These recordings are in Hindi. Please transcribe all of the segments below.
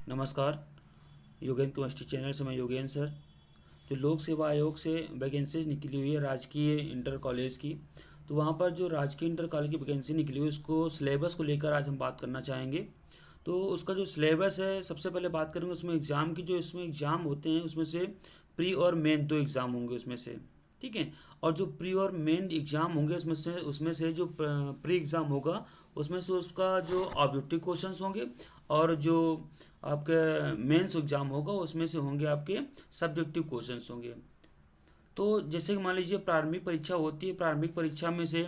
नमस्कार। योगेंद्र केमिस्ट्री चैनल से मैं योगेंद्र सर। जो लोक सेवा आयोग से वैकेंसीज निकली हुई है राजकीय इंटर कॉलेज की, तो वहाँ पर जो राजकीय इंटर कॉलेज की वैकेंसी निकली हुई है उसको सिलेबस को लेकर आज हम बात करना चाहेंगे। तो उसका जो सिलेबस है सबसे पहले बात करेंगे उसमें एग्ज़ाम की। जो इसमें एग्ज़ाम होते हैं उसमें से प्री और मेन दो एग्ज़ाम होंगे उसमें से, ठीक है। और जो प्री और मेन एग्ज़ाम होंगे उसमें से जो प्री एग्ज़ाम होगा उसमें से उसका जो ऑब्जेक्टिव क्वेश्चंस होंगे, और जो आपके मेंस एग्ज़ाम होगा उसमें से होंगे आपके सब्जेक्टिव क्वेश्चंस होंगे। तो जैसे कि मान लीजिए प्रारंभिक परीक्षा होती है, प्रारंभिक परीक्षा में से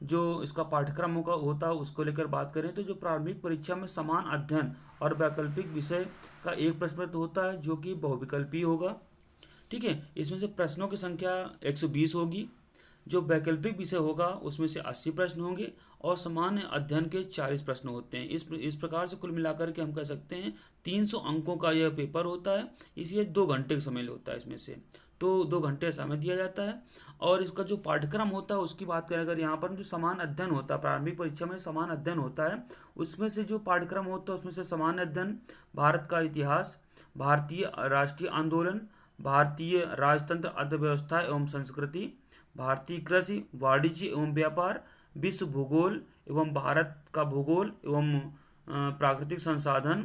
जो इसका पाठ्यक्रम होता है उसको लेकर बात करें तो जो प्रारंभिक परीक्षा में समान अध्ययन और वैकल्पिक विषय का एक प्रश्न पत्र होता है जो कि बहुविकल्पीय होगा, ठीक है। इसमें से प्रश्नों की संख्या 120 होगी। जो वैकल्पिक विषय होगा उसमें से 80 प्रश्न होंगे और सामान्य अध्ययन के 40 प्रश्न होते हैं। इस प्रकार से कुल मिलाकर के हम कह सकते हैं 300 अंकों का यह पेपर होता है। इसलिए 2 घंटे का समय होता है इसमें से, तो 2 घंटे समय दिया जाता है। और इसका जो पाठ्यक्रम होता है उसकी बात करें अगर यहाँ पर, जो समान अध्ययन होता है प्रारंभिक परीक्षा में समान अध्ययन होता है, उसमें से जो पाठ्यक्रम होता है उसमें से समान अध्ययन, भारत का इतिहास, भारतीय राष्ट्रीय आंदोलन, भारतीय राजतंत्र अर्थव्यवस्था एवं संस्कृति, भारतीय कृषि वाणिज्य एवं व्यापार, विश्व भूगोल एवं भारत का भूगोल एवं प्राकृतिक संसाधन,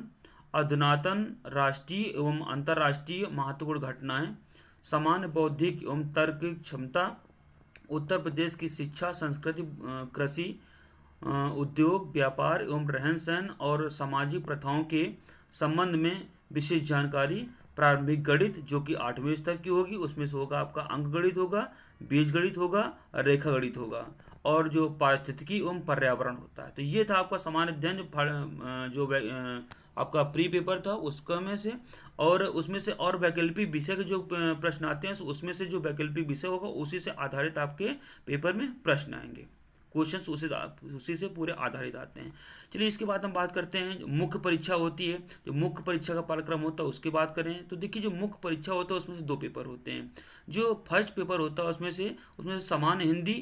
अधुनातन राष्ट्रीय एवं अंतर्राष्ट्रीय महत्वपूर्ण घटनाएं, सामान्य बौद्धिक एवं तर्क क्षमता, उत्तर प्रदेश की शिक्षा संस्कृति कृषि उद्योग व्यापार एवं रहन सहन और सामाजिक प्रथाओं के संबंध में विशेष जानकारी, प्रारंभिक गणित जो कि 8वें स्तर की होगी, उसमें से होगा आपका अंक गणित होगा, बीज गणित होगा, रेखा गणित होगा, और जो पारिस्थितिकी एवं पर्यावरण होता है। तो ये था आपका सामान्य अध्ययन आपका प्री पेपर था उसका में से। और उसमें से और वैकल्पिक विषय के जो प्रश्न आते हैं उसमें से जो वैकल्पिक विषय होगा उसी से आधारित आपके पेपर में प्रश्न आएंगे। क्वेश्चंस उसी से पूरे आधारित आते हैं। चलिए इसके बाद हम बात करते हैं मुख्य परीक्षा होती है। जो मुख्य परीक्षा का पाठ्यक्रम होता है उसकी बात करें तो देखिए जो मुख्य परीक्षा होता है उसमें से 2 पेपर होते हैं। जो फर्स्ट पेपर होता है उसमें से सामान्य हिंदी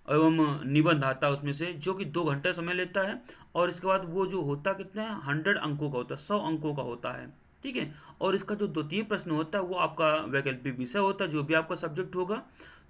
एवं निबंध आता है उसमें से, जो कि 2 घंटे समय लेता है। और इसके बाद वो जो होता कितने 100 अंकों का होता है, 100 अंकों का होता है, ठीक है। और इसका जो द्वितीय प्रश्न होता है वो आपका वैकल्पिक विषय होता है जो भी आपका सब्जेक्ट होगा।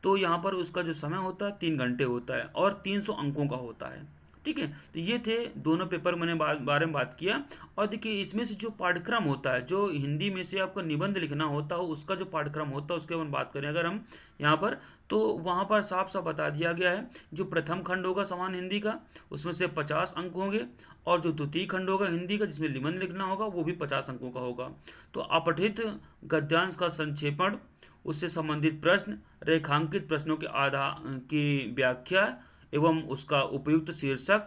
तो यहाँ पर उसका जो समय होता है 3 घंटे होता है और 300 अंकों का होता है, ठीक है। तो ये थे दोनों पेपर मैंने बारे में बात किया। और देखिए इसमें से जो पाठ्यक्रम होता है, जो हिंदी में से आपका निबंध लिखना होता है उसका जो पाठ्यक्रम होता है उसके बारे में बात करें अगर हम यहाँ पर, तो वहाँ पर साफ साफ बता दिया गया है। जो प्रथम खंड होगा समान हिंदी का उसमें से 50 अंक होंगे, और जो द्वितीय खंड होगा हिंदी का जिसमें निबंध लिखना होगा वो भी 50 अंकों का होगा। तो अपठित गद्यांश का संक्षेपण, उससे संबंधित प्रश्न, रेखांकित प्रश्नों के आधार की व्याख्या एवं उसका उपयुक्त शीर्षक,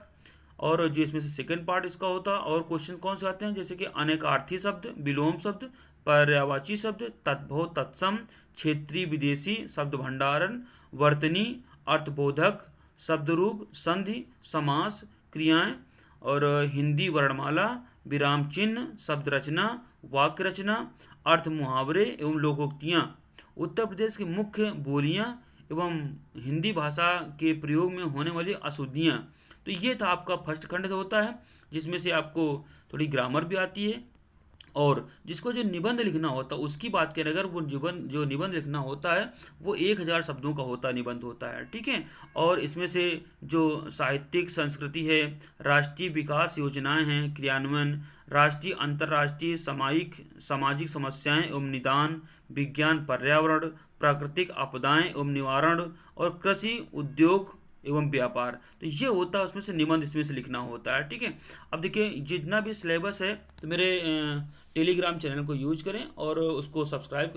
और जो इसमें से सेकंड पार्ट इसका होता है। और क्वेश्चन कौन से आते हैं जैसे कि अनेकार्थी शब्द, विलोम शब्द, पर्यायवाची शब्द, तद्भव तत्सम, क्षेत्रीय विदेशी शब्द भंडारण, वर्तनी, अर्थबोधक, शब्दरूप, संधि, समास, क्रियाएं, और हिंदी वर्णमाला, विराम चिन्ह, शब्द रचना, वाक्य रचना, अर्थ मुहावरे एवं लोकोक्तियाँ, उत्तर प्रदेश की मुख्य बोलियां एवं हिंदी भाषा के प्रयोग में होने वाली अशुद्धियाँ। तो ये था आपका फर्स्ट खंड होता है जिसमें से आपको थोड़ी ग्रामर भी आती है। और जिसको जो निबंध लिखना होता है उसकी बात करें अगर, वो निबंध लिखना होता है वो 1000 शब्दों का होता है, निबंध होता है, ठीक है। और इसमें से जो साहित्यिक संस्कृति है, राष्ट्रीय विकास योजनाएं हैं क्रियान्वयन, राष्ट्रीय अंतर्राष्ट्रीय सामाजिक समस्याएं एवं निदान, विज्ञान पर्यावरण, प्राकृतिक आपदाएं एवं निवारण, और कृषि उद्योग एवं व्यापार, तो ये होता है उसमें से निबंध इसमें से लिखना होता है, ठीक है। अब देखिए जितना भी सिलेबस है तो मेरे टेलीग्राम चैनल को यूज करें और उसको सब्सक्राइब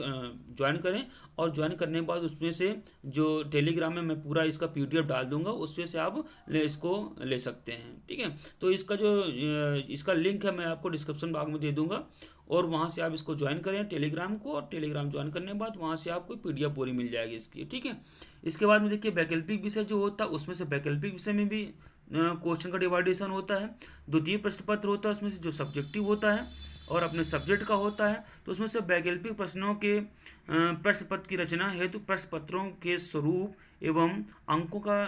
ज्वाइन करें। और ज्वाइन करने के बाद उसमें से जो टेलीग्राम में मैं पूरा इसका पीडीएफ डाल दूंगा उसमें से आप इसको ले सकते हैं, ठीक है। तो इसका लिंक है मैं आपको डिस्क्रिप्शन बॉक्स में दे दूंगा, और वहाँ से आप इसको ज्वाइन करें टेलीग्राम को, और टेलीग्राम ज्वाइन करने के बाद वहाँ से आपको पीडीएफ पूरी मिल जाएगी इसकी, ठीक है। इसके बाद में देखिए वैकल्पिक विषय जो होता है उसमें से वैकल्पिक विषय में भी क्वेश्चन का डिवाइडेशन होता है। द्वितीय प्रश्न पत्र होता है उसमें से जो सब्जेक्टिव होता है और अपने सब्जेक्ट का होता है। तो उसमें से वैकल्पिक प्रश्नों के प्रश्न पत्र की रचना हेतु प्रश्न पत्रों के स्वरूप एवं अंकों का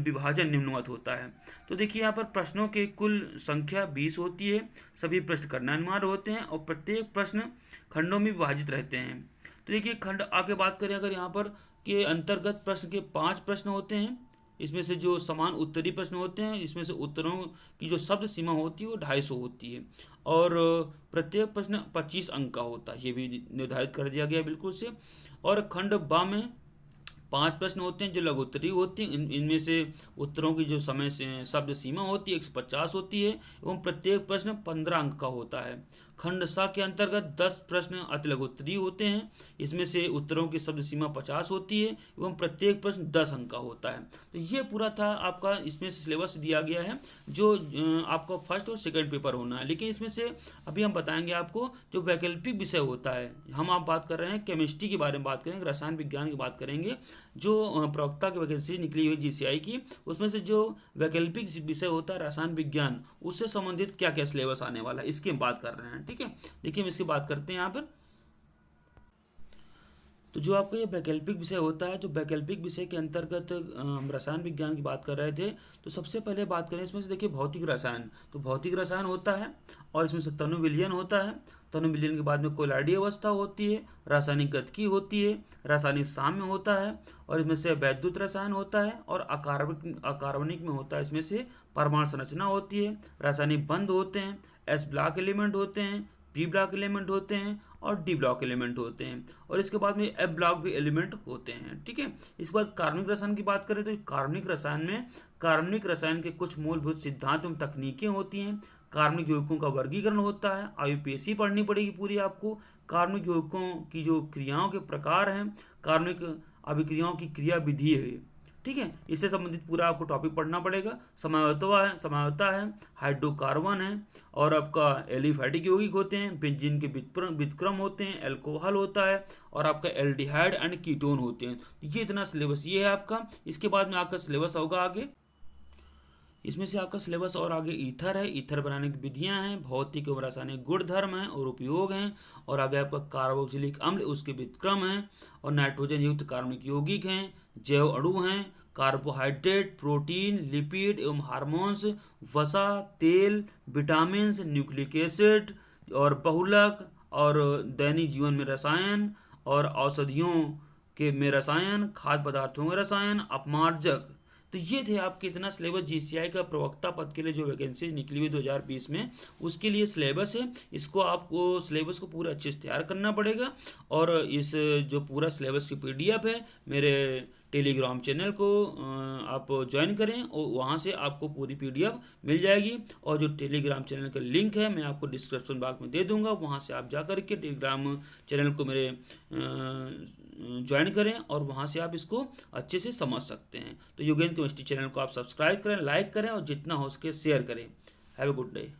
विभाजन निम्नवत होता है। तो देखिए यहाँ पर प्रश्नों की कुल संख्या 20 होती है, सभी प्रश्न करना अनिवार्य होते हैं और प्रत्येक प्रश्न खंडों में विभाजित रहते हैं। तो देखिए खंड आगे बात करें अगर यहाँ पर के अंतर्गत प्रश्न के 5 प्रश्न होते हैं, इसमें से जो समान उत्तरी प्रश्न होते हैं, इसमें से उत्तरों की जो शब्द सीमा होती है वो 250 होती है और प्रत्येक प्रश्न 25 अंक का होता है, ये भी निर्धारित कर दिया गया बिल्कुल से। और खंड बा में 5 प्रश्न होते हैं जो लघु उत्तरीय होती हैं, इनमें से उत्तरों की जो समय से शब्द सीमा होती है 150 होती है एवं प्रत्येक प्रश्न 15 अंक का होता है। खंड सा के अंतर्गत 10 प्रश्न अति लघु उत्तरीय होते हैं, इसमें से उत्तरों की शब्द सीमा 50 होती है एवं प्रत्येक प्रश्न 10 अंक का होता है। तो ये पूरा था आपका, इसमें से सिलेबस दिया गया है जो आपका फर्स्ट और सेकंड पेपर होना है। लेकिन इसमें से अभी हम बताएंगे आपको जो वैकल्पिक विषय होता है, हम आप बात कर रहे हैं केमिस्ट्री के बारे में बात करेंगे, रसायन विज्ञान की बात करेंगे, जो प्रवक्ता की वैकेंसी निकली हुई जीसीआई की, उसमें से जो वैकल्पिक विषय होता है रसायन विज्ञान, उससे संबंधित क्या क्या सिलेबस आने वाला है इसकी हम बात कर रहे हैं। ठीक है, देखिए हम इसकी बात करते हैं यहाँ पर। तो जो आपका ये वैकल्पिक विषय होता है, तो वैकल्पिक विषय के अंतर्गत हम रसायन विज्ञान की बात कर रहे थे, तो सबसे पहले बात करें इसमें से देखिए भौतिक रसायन। तो भौतिक रसायन होता है और इसमें से तनु विलयन होता है, तनु विलयन के बाद में कोलाइडीय अवस्था होती है, रासायनिक गतिकी होती है, रासायनिक साम्य होता है और इसमें से वैद्युत रसायन होता है और अकार्बनिक में होता है, इसमें से परमाणु संरचना होती है, रासायनिक बंध होते हैं, एस ब्लॉक एलिमेंट होते हैं, पी ब्लॉक एलिमेंट होते हैं और डी ब्लॉक एलिमेंट होते हैं और इसके बाद में एफ ब्लॉक भी एलिमेंट होते हैं। ठीक है, इसके बाद कार्बनिक रसायन की बात करें तो कार्बनिक रसायन में कार्बनिक रसायन के कुछ मूलभूत सिद्धांत एवं तकनीकें होती हैं, कार्बनिक यौगिकों का वर्गीकरण होता है, आईयूपीएसी पढ़नी पड़ेगी पूरी आपको, कार्बनिक यौगिकों की जो क्रियाओं के प्रकार हैं, कार्बनिक अभिक्रियाओं की क्रिया विधि है। ठीक है, इससे संबंधित पूरा आपको टॉपिक पढ़ना पड़ेगा। समावयवता है, हाइड्रोकार्बन है और आपका एलिफैटिक यौगिक होते हैं, बेंजीन के व्युत्क्रम होते हैं, अल्कोहल होता है और आपका एल्डिहाइड एंड कीटोन होते हैं। ये इतना सिलेबस ये है आपका। इसके बाद में आपका सिलेबस होगा आगे, इसमें से आपका सिलेबस और आगे ईथर है, ईथर बनाने की विधियां हैं, भौतिक एवं रासायनिक गुणधर्म हैं और उपयोग हैं, और आगे आपका कार्बोक्सिलिक अम्ल उसके व्युत्क्रम हैं और नाइट्रोजन युक्त कार्बनिक यौगिक हैं, जैव अणु हैं, कार्बोहाइड्रेट, प्रोटीन, लिपिड एवं हार्मोन्स, वसा, तेल, विटामिन, न्यूक्लिक एसिड और बहुलक और दैनिक जीवन में रसायन और औषधियों के में रसायन, खाद्य पदार्थों में रसायन, अपमार्जक। तो ये थे आपके इतना सिलेबस जीसीआई का प्रवक्ता पद के लिए जो वैकेंसी निकली हुई 2020 में, उसके लिए सिलेबस है। इसको आपको सिलेबस को पूरा अच्छे से तैयार करना पड़ेगा और इस जो पूरा सिलेबस की पीडीएफ है मेरे टेलीग्राम चैनल को आप ज्वाइन करें और वहाँ से आपको पूरी पीडीएफ मिल जाएगी। और जो टेलीग्राम चैनल का लिंक है मैं आपको डिस्क्रिप्शन बॉक्स में दे दूंगा, वहाँ से आप जा कर के टेलीग्राम चैनल को मेरे ज्वाइन करें और वहाँ से आप इसको अच्छे से समझ सकते हैं। तो योगेंद्र केमिस्ट्री चैनल को आप सब्सक्राइब करें, लाइक करें और जितना हो सके शेयर करें। Have a good day.